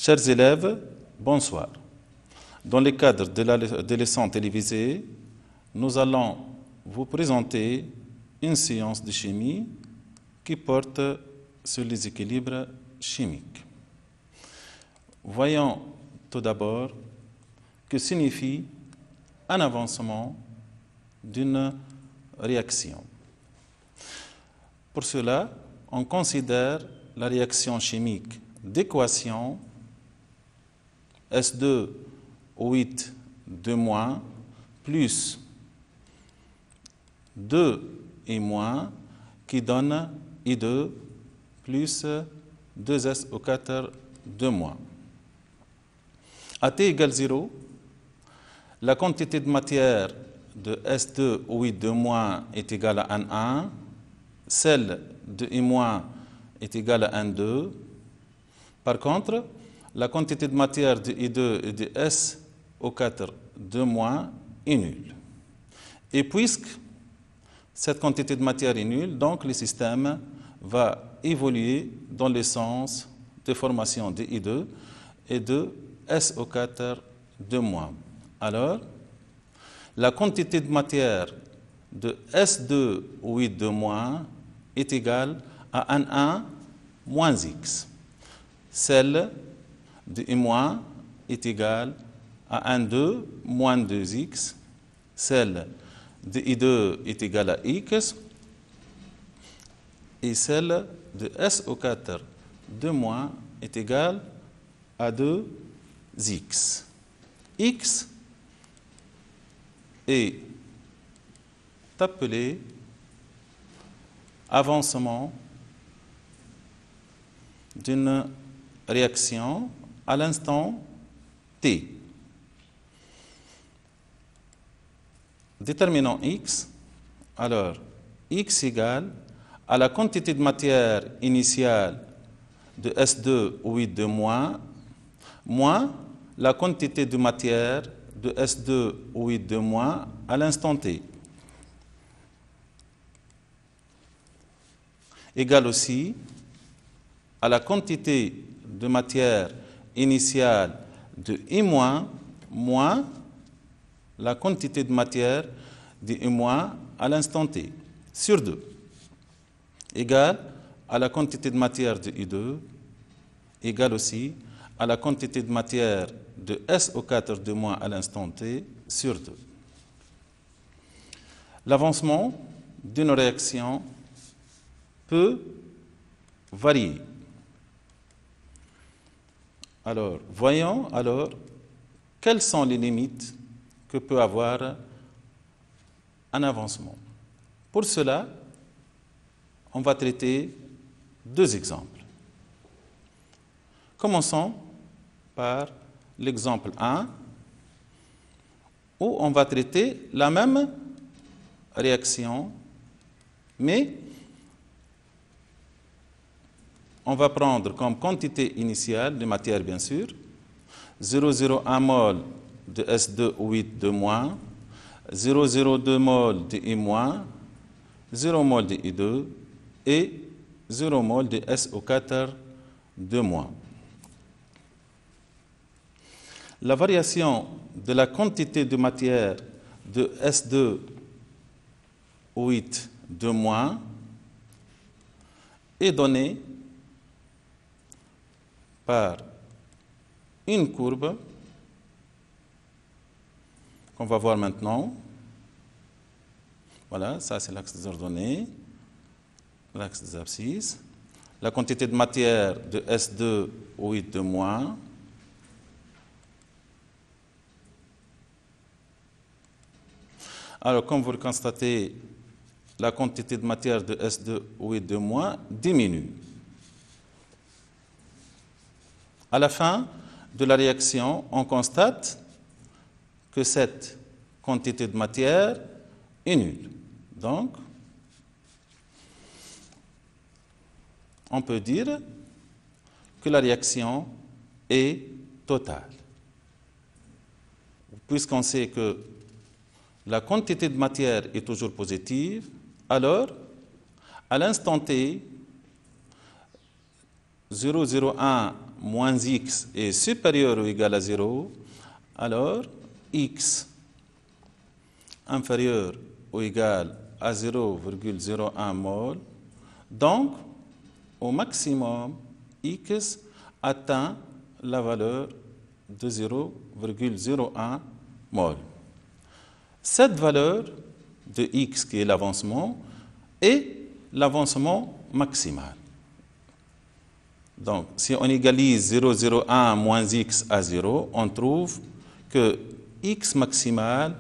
Chers élèves, bonsoir. Dans le cadre des leçons télévisées, nous allons vous présenter une séance de chimie qui porte sur les équilibres chimiques. Voyons tout d'abord que signifie un avancement d'une réaction. Pour cela, on considère la réaction chimique d'équation S2O8 2- plus 2I- qui donne I2 plus 2SO4 2-. À T égale 0, la quantité de matière de S2O8 2- est égale à N1, celle de I- est égale à N2. Par contre, la quantité de matière de I2 et de SO4 2- est nulle. Et puisque cette quantité de matière est nulle, donc le système va évoluer dans le sens de formation de I2 et de SO4 2-. Alors, la quantité de matière de S2O8 2- est égale à N1 moins X. Celle de I- est égale à N2 moins 2X. Celle de I2 est égale à X. Et celle de SO4 2- est égale à 2X. X est appelé avancement d'une réaction à l'instant T. Déterminons X. Alors, X égale à la quantité de matière initiale de S2O8 2- moins la quantité de matière de S2O8 2- à l'instant T. Égale aussi à la quantité de matière initiale de I- moins la quantité de matière de I- à l'instant T sur 2, égale à la quantité de matière de I2, égale aussi à la quantité de matière de SO4 2- à l'instant T sur 2. L'avancement d'une réaction peut varier. Alors, voyons alors quelles sont les limites que peut avoir un avancement. Pour cela, on va traiter deux exemples. Commençons par l'exemple 1, où on va traiter la même réaction, mais on va prendre comme quantité initiale de matière, bien sûr, 0,01 mol de S2O8 2-, 0,02 mol de I-, 0 mol de I2 et 0 mol de SO4 2-. La variation de la quantité de matière de S2O8 2- est donnée par une courbe qu'on va voir maintenant. Voilà, ça c'est l'axe des ordonnées, l'axe des abscisses. La quantité de matière de S2O8 2-. Alors, comme vous le constatez, la quantité de matière de S2O8 2- diminue. À la fin de la réaction, on constate que cette quantité de matière est nulle. Donc, on peut dire que la réaction est totale. Puisqu'on sait que la quantité de matière est toujours positive, alors, à l'instant T, 0,01 moins x est supérieur ou égal à 0, alors x inférieur ou égal à 0,01 mol. Donc, au maximum, x atteint la valeur de 0,01 mol. Cette valeur de x, qui est l'avancement, est l'avancement maximal. Donc, si on égalise 0,01 moins x à 0, on trouve que x maximal,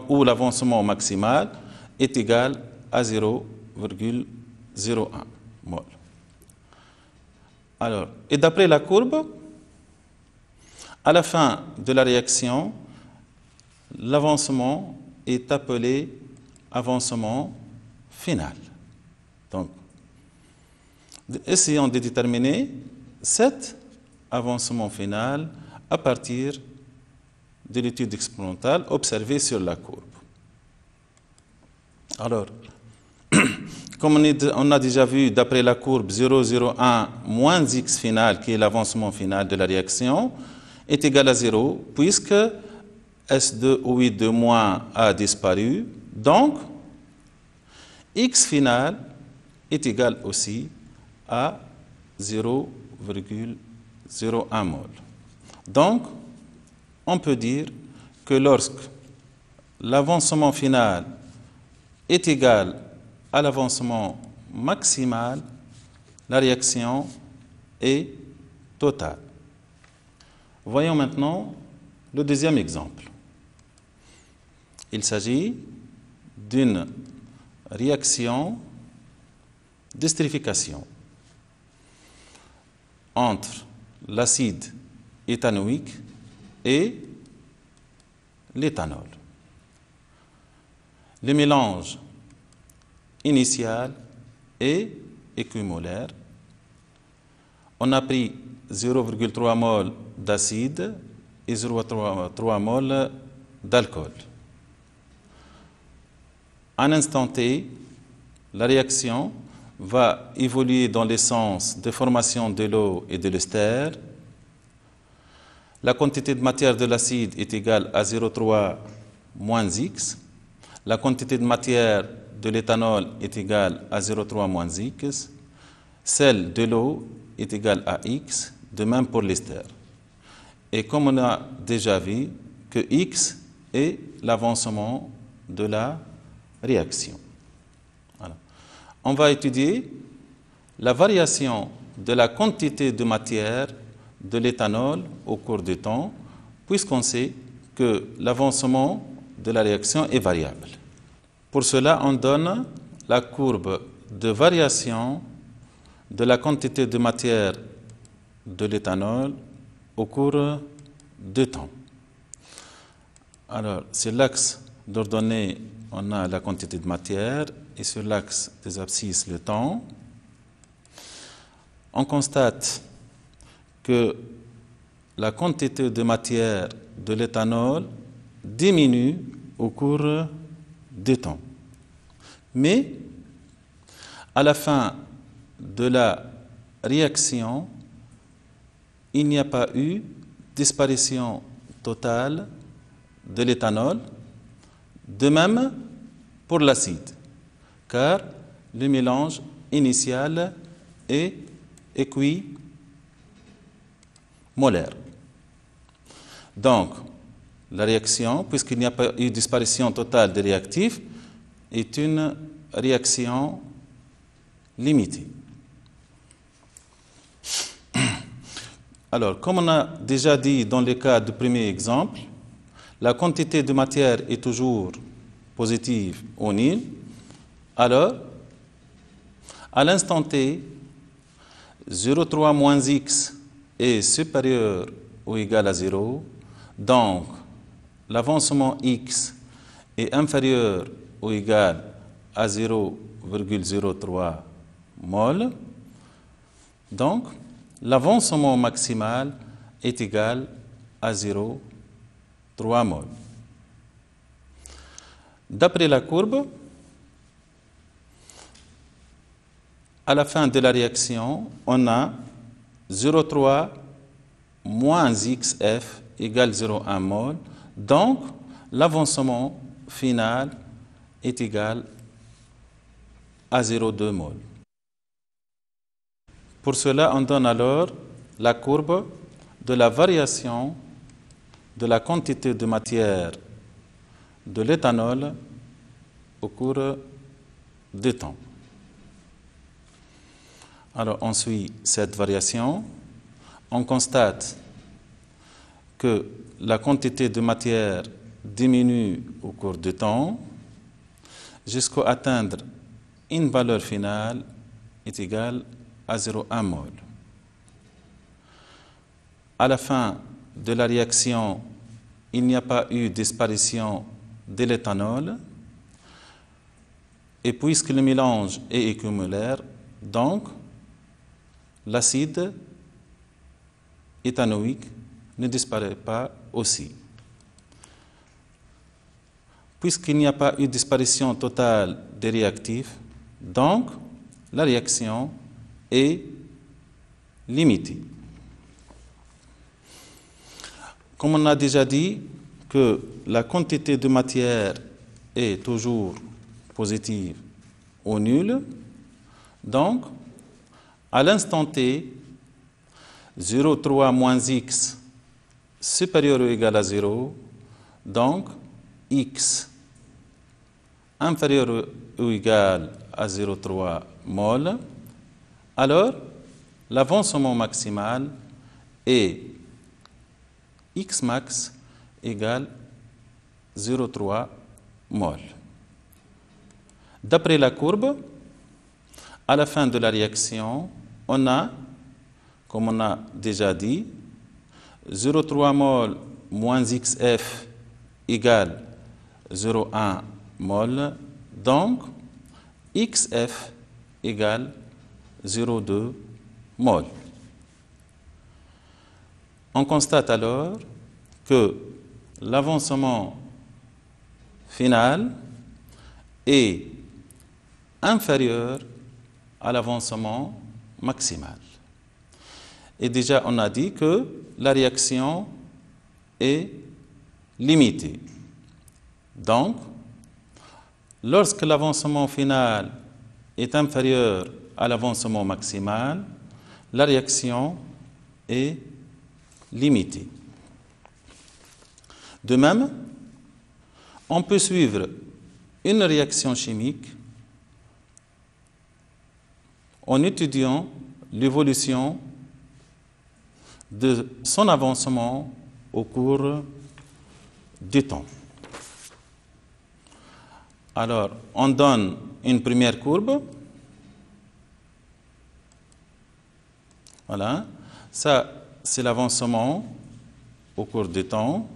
ou l'avancement maximal, est égal à 0,01 mol. Alors, et d'après la courbe, à la fin de la réaction, l'avancement est appelé avancement final. Donc, essayons de déterminer cet avancement final à partir de l'étude expérimentale observée sur la courbe. Alors, comme on a déjà vu, d'après la courbe 0,01 moins x final, qui est l'avancement final de la réaction, est égal à 0, puisque S2O8 de moins a disparu. Donc, x final est égal aussi à 0,01 mol. Donc, on peut dire que lorsque l'avancement final est égal à l'avancement maximal, la réaction est totale. Voyons maintenant le deuxième exemple. Il s'agit d'une réaction d'estérification entre l'acide éthanoïque et l'éthanol. Le mélange initial est équimolaire. On a pris 0,3 mol d'acide et 0,3 mol d'alcool. À un instant T, la réaction va évoluer dans le sens de formation de l'eau et de l'ester. La quantité de matière de l'acide est égale à 0,3 moins x. La quantité de matière de l'éthanol est égale à 0,3 moins x. Celle de l'eau est égale à x, de même pour l'ester. Et comme on a déjà vu, que x est l'avancement de la réaction. Voilà. On va étudier la variation de la quantité de matière de l'éthanol au cours du temps, puisqu'on sait que l'avancement de la réaction est variable. Pour cela, on donne la courbe de variation de la quantité de matière de l'éthanol au cours du temps. Alors, sur l'axe d'ordonnée, on a la quantité de matière, et sur l'axe des abscisses, le temps. On constate que la quantité de matière de l'éthanol diminue au cours du temps. Mais, à la fin de la réaction, il n'y a pas eu disparition totale de l'éthanol, de même pour l'acide, car le mélange initial est équimolaire. Donc, la réaction, puisqu'il n'y a pas eu disparition totale des réactifs, est une réaction limitée. Alors, comme on a déjà dit dans le cas du premier exemple, la quantité de matière est toujours positive ou nulle. Alors, à l'instant T, 0,3 moins x est supérieur ou égal à 0. Donc, l'avancement x est inférieur ou égal à 0,03 mol. Donc, l'avancement maximal est égal à 0,3 mol. D'après la courbe, à la fin de la réaction, on a 0,3 moins XF égale 0,1 mol. Donc, l'avancement final est égal à 0,2 mol. Pour cela, on donne alors la courbe de la variation de la quantité de matière de l'éthanol au cours du temps. Alors, on suit cette variation. On constate que la quantité de matière diminue au cours du temps jusqu'à atteindre une valeur finale est égale à 0,1 mol. À la fin de la réaction, il n'y a pas eu disparition de l'éthanol, et puisque le mélange est équimolaire, donc l'acide éthanoïque ne disparaît pas aussi. Puisqu'il n'y a pas eu disparition totale des réactifs, donc la réaction est limitée. Comme on a déjà dit que la quantité de matière est toujours positive ou nulle, donc à l'instant t, 0,3 moins x supérieur ou égal à 0, donc x inférieur ou égal à 0,3 mol, alors l'avancement maximal est x max égale 0,3 mol. D'après la courbe, à la fin de la réaction, on a, comme on a déjà dit, 0,3 mol moins XF égale 0,1 mol, donc XF égale 0,2 mol. On constate alors que l'avancement final est inférieur à l'avancement maximal. Et déjà, on a dit que la réaction est limitée. Donc, lorsque l'avancement final est inférieur à l'avancement maximal, la réaction est limitée. De même, on peut suivre une réaction chimique en étudiant l'évolution de son avancement au cours du temps. Alors, on donne une première courbe. Voilà. Ça, c'est l'avancement au cours du temps.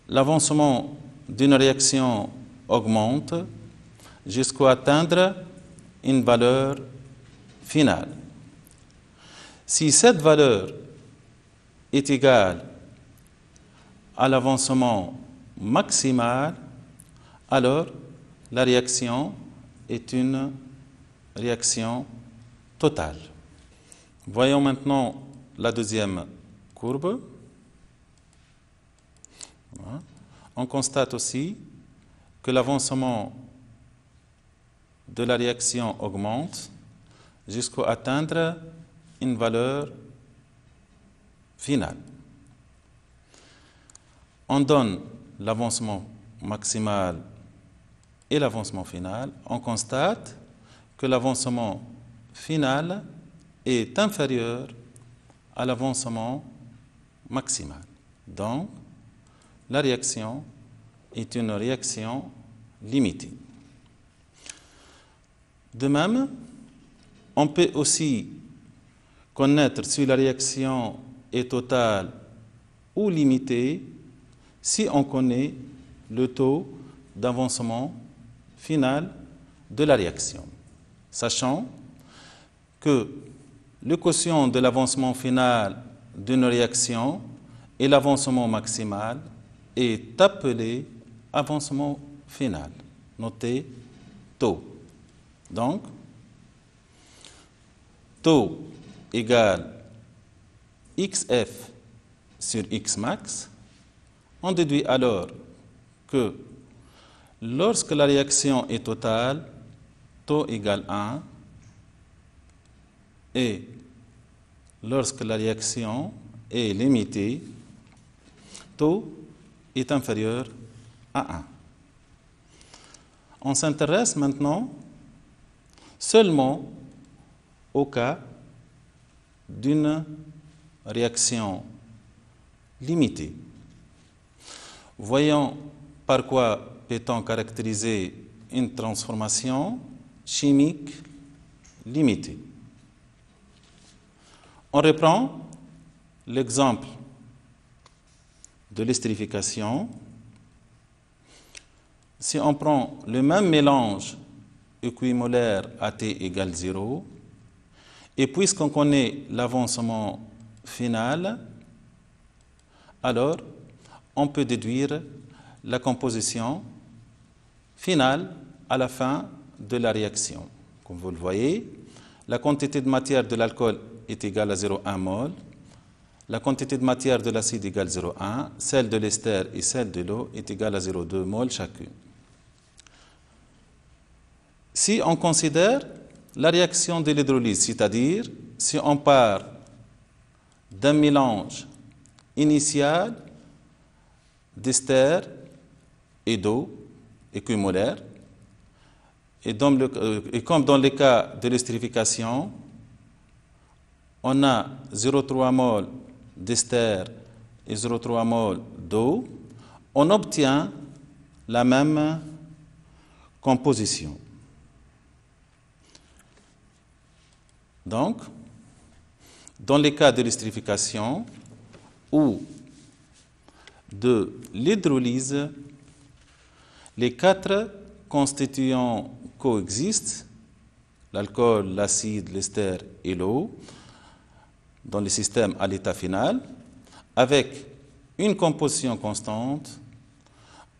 L'avancement d'une réaction augmente jusqu'à atteindre une valeur finale. Si cette valeur est égale à l'avancement maximal, alors la réaction est une réaction totale. Voyons maintenant la deuxième courbe. Voilà. On constate aussi que l'avancement de la réaction augmente jusqu'à atteindre une valeur finale. On donne l'avancement maximal et l'avancement final. On constate que l'avancement final est inférieur à l'avancement maximal. Donc, la réaction est une réaction limitée. De même, on peut aussi connaître si la réaction est totale ou limitée si on connaît le taux d'avancement final de la réaction, sachant que le quotient de l'avancement final d'une réaction et l'avancement maximal est appelé avancement final, noté taux. Donc, taux égale XF sur Xmax, on déduit alors que lorsque la réaction est totale, taux égale 1, et lorsque la réaction est limitée, taux est inférieur à 1. On s'intéresse maintenant seulement au cas d'une réaction limitée. Voyons par quoi peut-on caractériser une transformation chimique limitée. On reprend l'exemple de l'estérification. Si on prend le même mélange équimolaire AT égale 0, et puisqu'on connaît l'avancement final, alors on peut déduire la composition finale à la fin de la réaction. Comme vous le voyez, la quantité de matière de l'alcool est égale à 0,1 mol, la quantité de matière de l'acide égale 0,1, celle de l'ester et celle de l'eau est égale à 0,2 mol chacune. Si on considère la réaction de l'hydrolyse, c'est-à-dire si on part d'un mélange initial d'ester et d'eau équimolaire, et comme dans le cas de l'estérification, on a 0,3 mol d'ester et 0,3 mol d'eau, on obtient la même composition. Donc, dans les cas de l'estérification ou de l'hydrolyse, les 4 constituants coexistent, l'alcool, l'acide, l'ester et l'eau, dans le système à l'état final, avec une composition constante.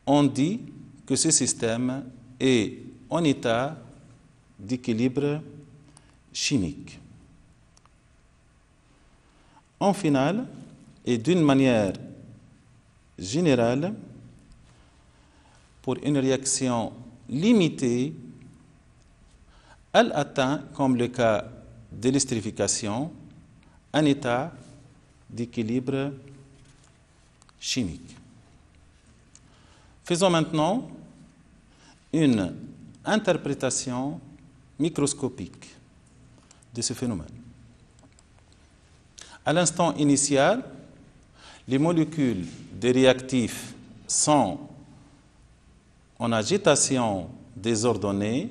On dit que ce système est en état d'équilibre chimique. En finale, et d'une manière générale, pour une réaction limitée, elle atteint, comme le cas de l'estérification, un état d'équilibre chimique. Faisons maintenant une interprétation microscopique de ce phénomène. À l'instant initial, les molécules des réactifs sont en agitation désordonnée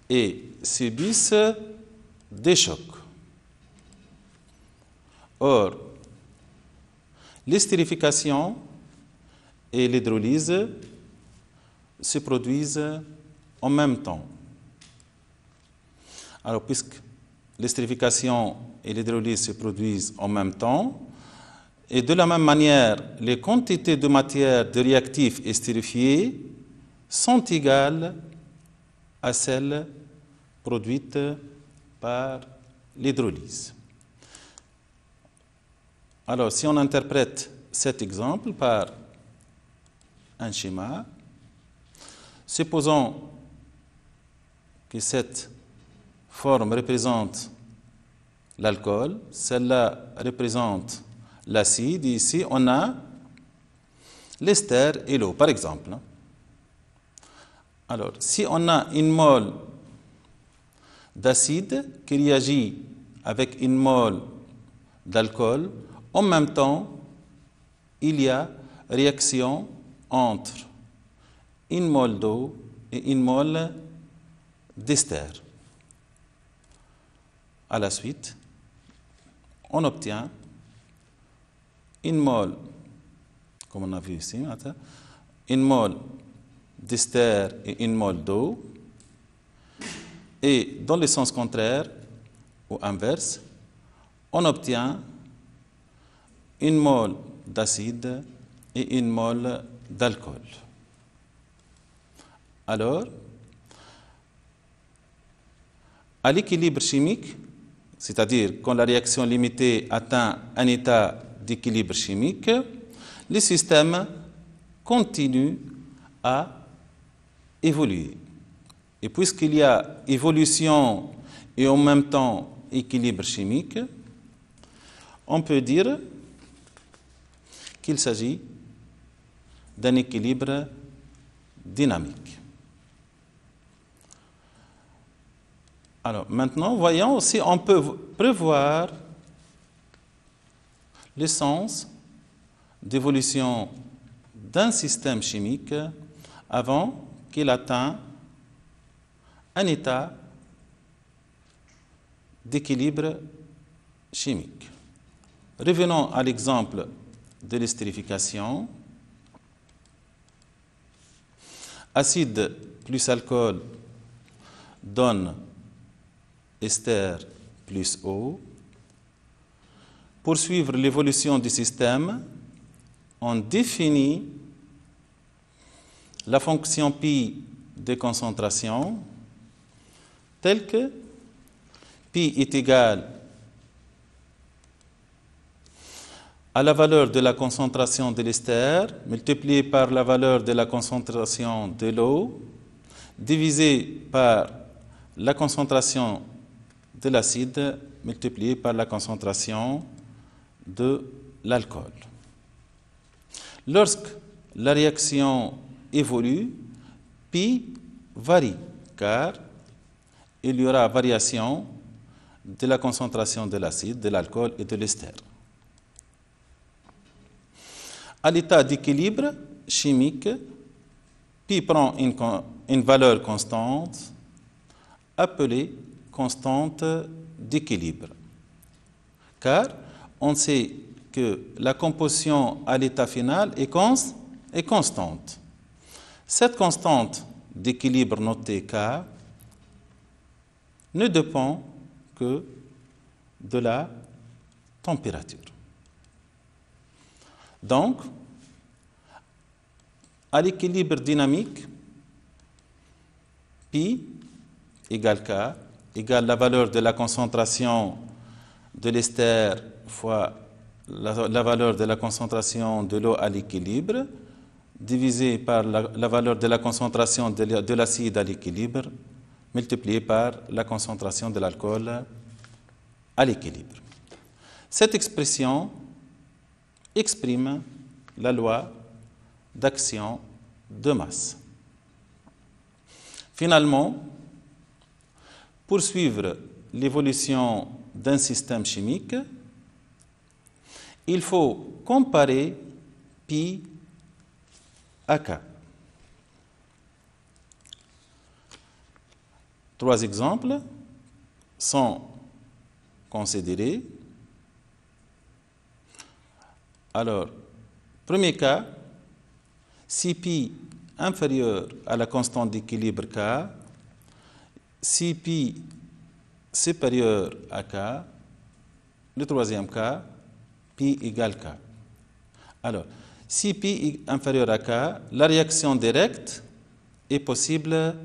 et subissent des chocs. Or, l'estérification et l'hydrolyse se produisent en même temps. Alors, puisque l'estérification et l'hydrolyse se produisent en même temps, et de la même manière, les quantités de matière de réactifs estérifiés sont égales à celles produites par l'hydrolyse. Alors, si on interprète cet exemple par un schéma, supposons que cette forme représente l'alcool, celle-là représente l'acide, et ici on a l'ester et l'eau, par exemple. Alors, si on a une mole d'acide qui réagit avec une mole d'alcool, en même temps, il y a réaction entre une mole d'eau et une mole d'ester. À la suite, on obtient une mole, comme on a vu ici, une mole d'ester et une mole d'eau, et dans le sens contraire ou inverse, on obtient une mole d'acide et une mole d'alcool. Alors, à l'équilibre chimique, c'est-à-dire quand la réaction limitée atteint un état d'équilibre chimique, le système continue à évoluer. Et puisqu'il y a évolution et en même temps équilibre chimique, on peut dire qu'il s'agit d'un équilibre dynamique. Alors maintenant, voyons si on peut prévoir le sens d'évolution d'un système chimique avant qu'il atteigne un état d'équilibre chimique. Revenons à l'exemple de l'estérification. Acide plus alcool donne ester plus eau. Pour suivre l'évolution du système, on définit la fonction pi de concentration telle que pi est égal à la valeur de la concentration de l'ester multiplié par la valeur de la concentration de l'eau divisé par la concentration de l'acide multiplié par la concentration de l'alcool. Lorsque la réaction évolue, pi varie car il y aura variation de la concentration de l'acide, de l'alcool et de l'ester. À l'état d'équilibre chimique, pi prend une valeur constante appelée constante d'équilibre. Car on sait que la composition à l'état final est constante. Cette constante d'équilibre notée K ne dépend que de la température. Donc, à l'équilibre dynamique, pi égale K égale la valeur de la concentration de l'ester fois la valeur de la concentration de l'eau à l'équilibre, divisé par la valeur de la concentration de l'acide à l'équilibre, multiplié par la concentration de l'alcool à l'équilibre. Cette expression exprime la loi d'action de masse. Finalement, pour suivre l'évolution d'un système chimique, il faut comparer pi à K. Trois exemples sont considérés. Alors, premier cas, si pi inférieur à la constante d'équilibre K, si pi supérieur à K, le troisième cas, pi égale K. Alors, si pi est inférieur à K, la réaction directe est possible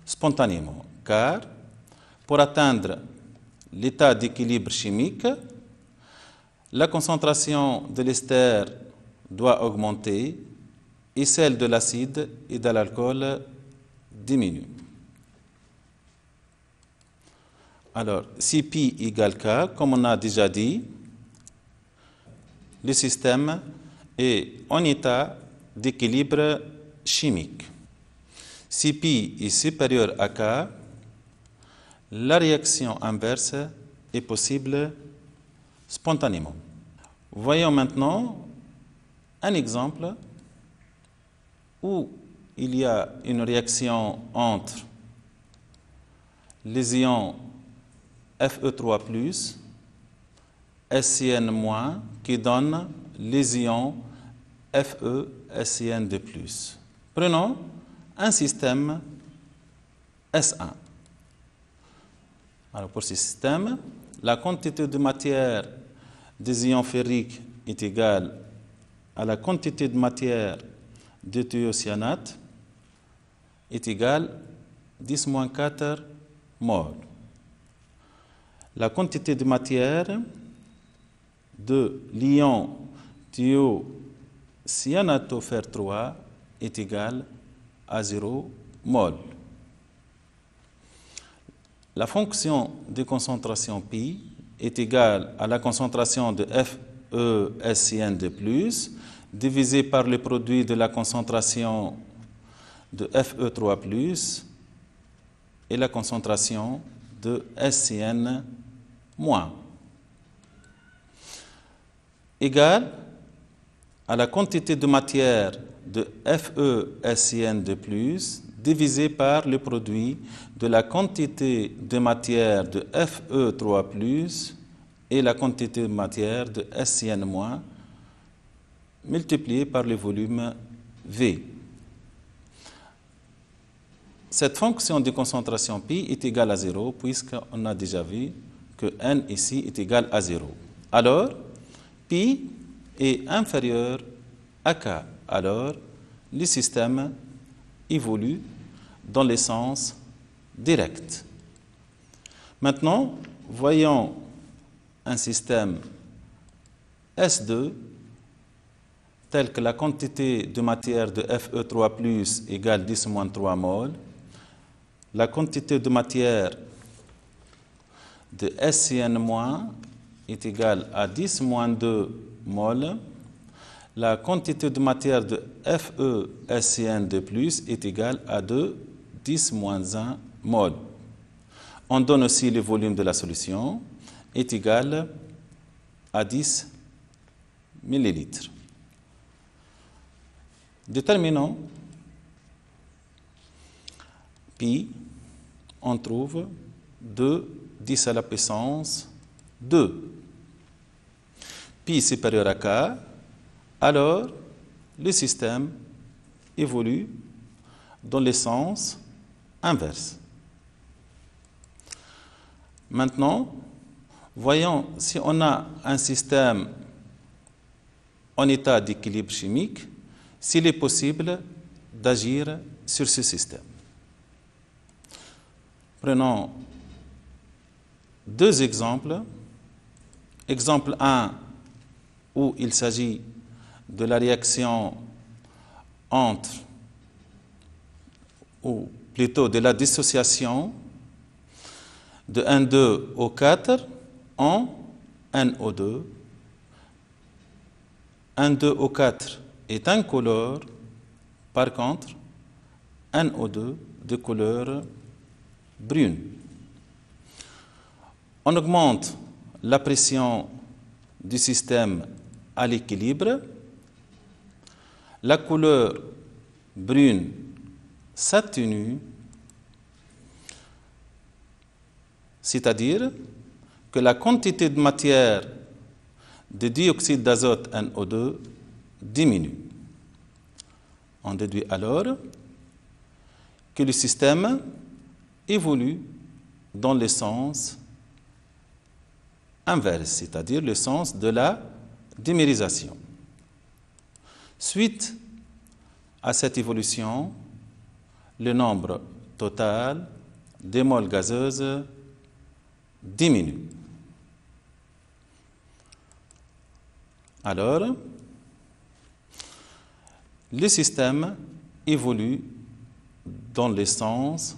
spontanément, car pour atteindre l'état d'équilibre chimique, la concentration de l'ester doit augmenter et celle de l'acide et de l'alcool diminue. Alors, si pi égale K, comme on a déjà dit, le système est en état d'équilibre chimique. Si pi est supérieur à K, la réaction inverse est possible spontanément. Voyons maintenant un exemple où il y a une réaction entre les ions Fe3+, SCN- qui donne les ions Fe, SCN2+. Prenons un système S1. Alors pour ce système, la quantité de matière des ions ferriques est égale à la quantité de matière de thiocyanate est égale à 10-4 mol. la quantité de matière de l'ion thiocyanophère 3 est égale à 0 mol. La fonction de concentration pi est égale à la concentration de FeSCN2+, divisé par le produit de la concentration de Fe3+, et la concentration de SCN-, égale à la quantité de matière de FeSCN2+, divisé par le produit de la quantité de matière de Fe3+, et la quantité de matière de SCN-, multiplié par le volume V. Cette fonction de concentration pi est égale à 0, puisqu'on a déjà vu que n ici est égal à 0. Alors, pi est inférieur à k. Alors, le système évolue dans le sens direct. Maintenant, voyons un système S2 tel que la quantité de matière de Fe3+ égale 10-3 mol, la quantité de matière de SCN- est égale à 10-2 mol, la quantité de matière de FeSCN2+ est égale à 10-1 mol. On donne aussi le volume de la solution est égal à 10 millilitres. Déterminons pi, on trouve 10 à la puissance 2. Pi supérieur à k, alors le système évolue dans le sens inverse. Maintenant, voyons si on a un système en état d'équilibre chimique, s'il est possible d'agir sur ce système. Prenons deux exemples. Exemple 1, où il s'agit de la réaction entre, ou plutôt de la dissociation de N2O4 en NO2. N2O4 est incolore, par contre, NO2 de couleur brune. On augmente la pression du système à l'équilibre. La couleur brune s'atténue, c'est-à-dire que la quantité de matière de dioxyde d'azote NO2 diminue. On déduit alors que le système évolue dans le sens inverse, c'est-à-dire le sens de la dimérisation. Suite à cette évolution, le nombre total des moles gazeuses diminue. Alors, le système évolue dans le sens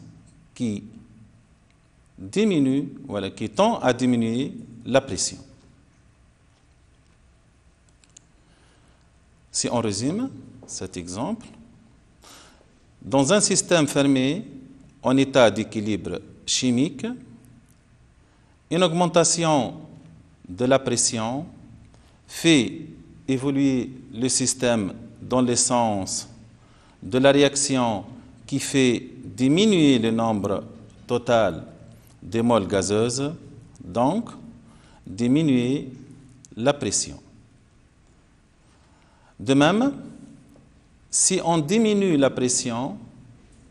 qui diminue, qui tend à diminuer la pression. Si on résume cet exemple, dans un système fermé en état d'équilibre chimique, une augmentation de la pression fait évoluer le système dans le sens de la réaction qui fait diminuer le nombre total des moles gazeuses, donc diminuer la pression. De même, si on diminue la pression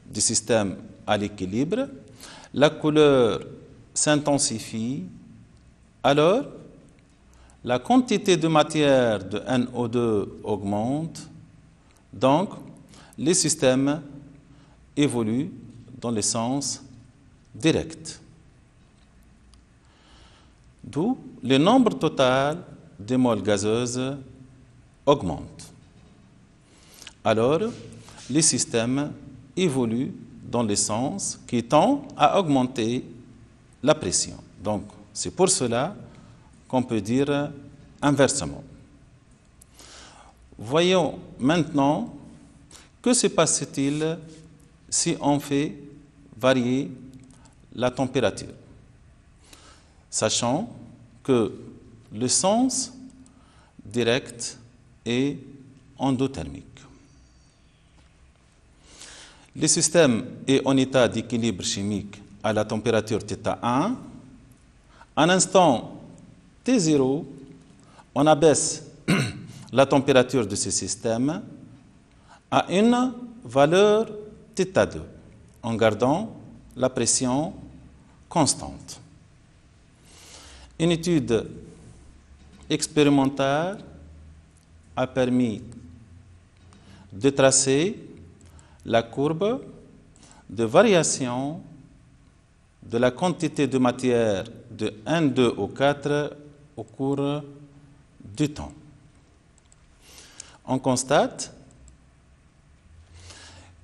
du système à l'équilibre, la couleur s'intensifie, alors la quantité de matière de NO2 augmente, donc le système évolue dans le sens direct. d'où le nombre total des moles gazeuses augmente. Alors, le système évolue dans le sens qui tend à augmenter la pression. Donc, c'est pour cela qu'on peut dire inversement. Voyons maintenant que se passe-t-il si on fait varier la température, sachant que le sens direct est endothermique. Le système est en état d'équilibre chimique à la température θ1. À l'instant T0, on abaisse la température de ce système à une valeur θ2 en gardant la pression constante. Une étude expérimentale a permis de tracer la courbe de variation de la quantité de matière de N2 au 4 au cours du temps. On constate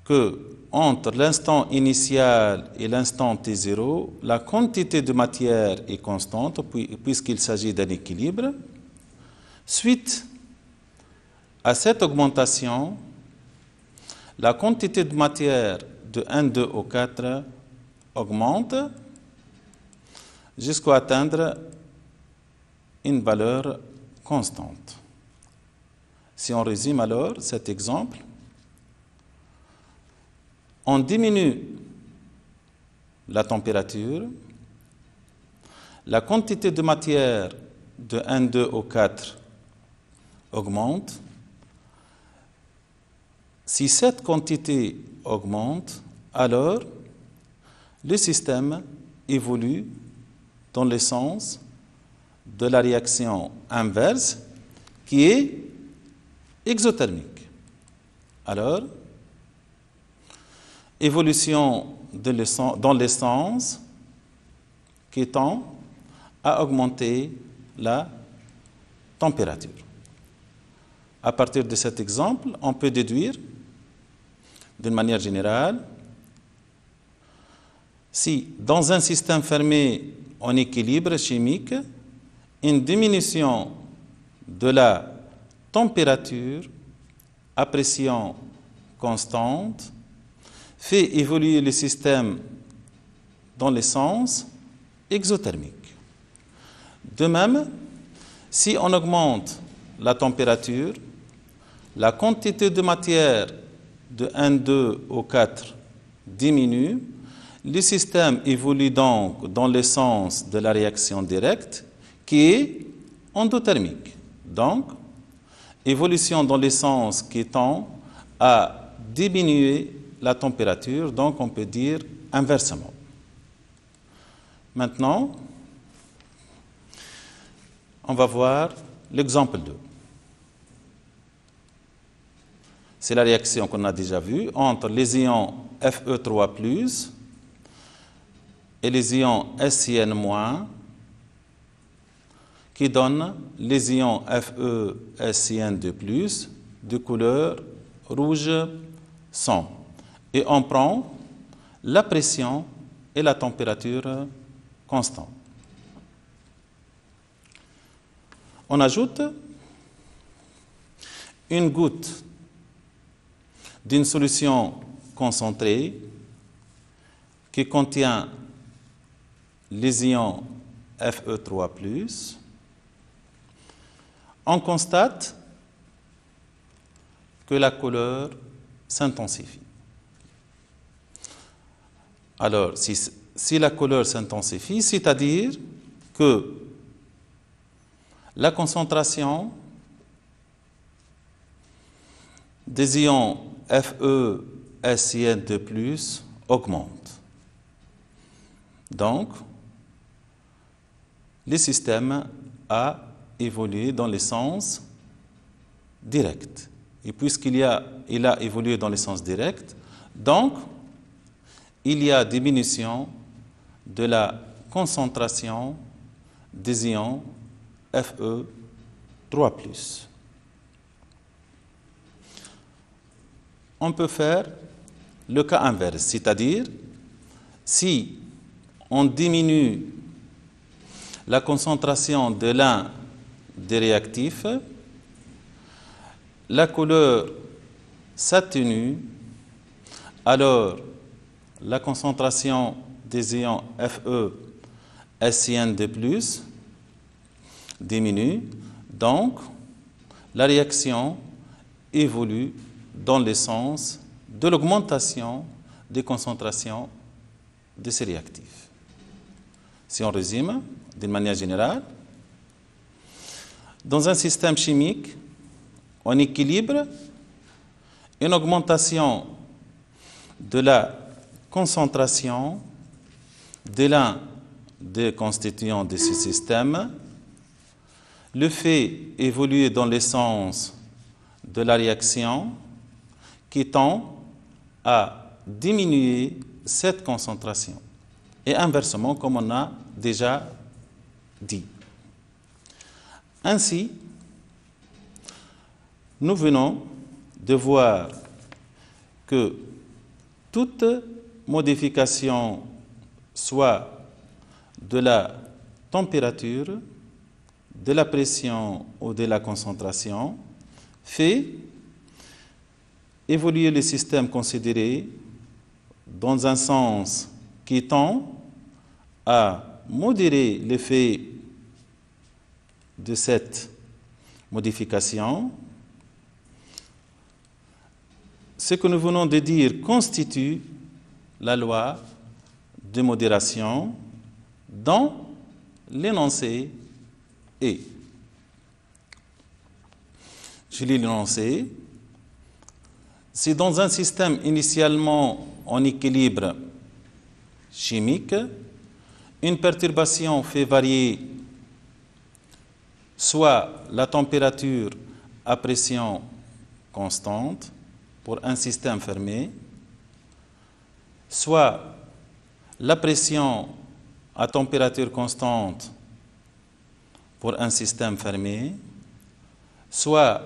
que entre l'instant initial et l'instant T0, la quantité de matière est constante puisqu'il s'agit d'un équilibre. Suite à cette augmentation, la quantité de matière de N2 au 4 augmente jusqu'à atteindre une valeur constante. Si on résume alors cet exemple, on diminue la température, la quantité de matière de N2 au 4 augmente. Si cette quantité augmente, alors le système évolue dans le sens de la réaction inverse qui est exothermique. Alors, évolution dans le sens qui tend à augmenter la température. À partir de cet exemple, on peut déduire, d'une manière générale, si dans un système fermé en équilibre chimique, une diminution de la température à pression constante fait évoluer le système dans le sens exothermique. De même, si on augmente la température, la quantité de matière de N2 au 4 diminue, le système évolue donc dans le sens de la réaction directe qui est endothermique. Donc, évolution dans le sens qui tend à diminuer la température, donc on peut dire inversement. Maintenant, on va voir l'exemple 2. C'est la réaction qu'on a déjà vue entre les ions Fe3+, et les ions SiN- qui donnent les ions FeSiN2+, de couleur rouge sang. Et on prend la pression et la température constantes. On ajoute une goutte d'une solution concentrée qui contient les ions Fe3+. On constate que la couleur s'intensifie. Alors, si la couleur s'intensifie, c'est-à-dire que la concentration des ions FeSiN2+ augmente. Donc, le système a évolué dans le sens direct. Et puisqu'il a évolué dans le sens direct, donc, il y a diminution de la concentration des ions Fe3+. On peut faire le cas inverse, c'est-à-dire si on diminue la concentration de l'un des réactifs, la couleur s'atténue, alors la concentration des ions Fe SiN2+ diminue, donc la réaction évolue dans le sens de l'augmentation des concentrations de ces réactifs. Si on résume d'une manière générale, dans un système chimique, on équilibre une augmentation de la concentration de l'un des constituants de ce système, le fait évoluer dans le sens de la réaction qui tend à diminuer cette concentration. Et inversement, comme on a déjà dit. Ainsi, nous venons de voir que toute modification, soit de la température, de la pression ou de la concentration, fait évoluer le système considéré dans un sens qui tend à modérer l'effet de cette modification. Ce que nous venons de dire constitue la loi de modération dans l'énoncé E. Je lis l'énoncé. Si dans un système initialement en équilibre chimique, une perturbation fait varier soit la température à pression constante pour un système fermé, soit la pression à température constante pour un système fermé, soit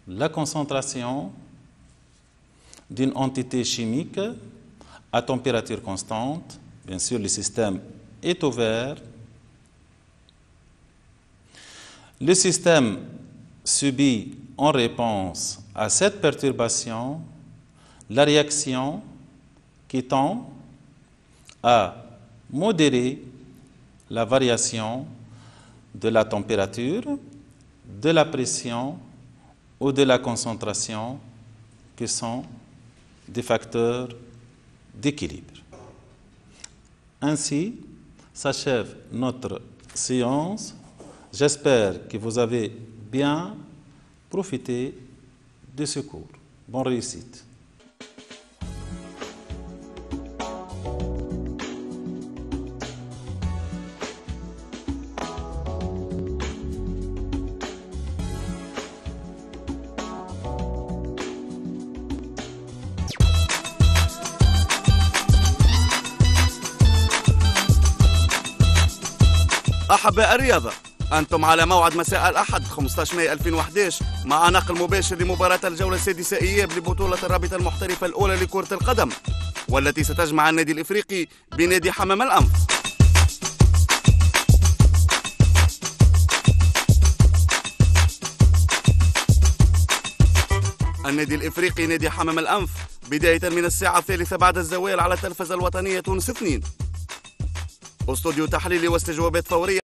la concentration d'une entité chimique à température constante, bien sûr le système est ouvert, le système subit en réponse à cette perturbation la réaction qui tend à modérer la variation de la température, de la pression ou de la concentration qui sont des facteurs d'équilibre. Ainsi s'achève notre séance. J'espère que vous avez bien profité de ce cours. Bonne réussite. أحباء الرياضة، أنتم على موعد مساء الأحد 15 مايو 2011 مع نقل مباشر لمباراة الجولة السادسة إياب لبطولة الرابطة المحترفة الأولى لكرة القدم، والتي ستجمع النادي الإفريقي بنادي حمام الأنف. النادي الإفريقي نادي حمام الأنف بداية من الساعة 3 بعد الزوال على التلفزة الوطنية تونس 2. استوديو تحليلي واستجوابات فورية.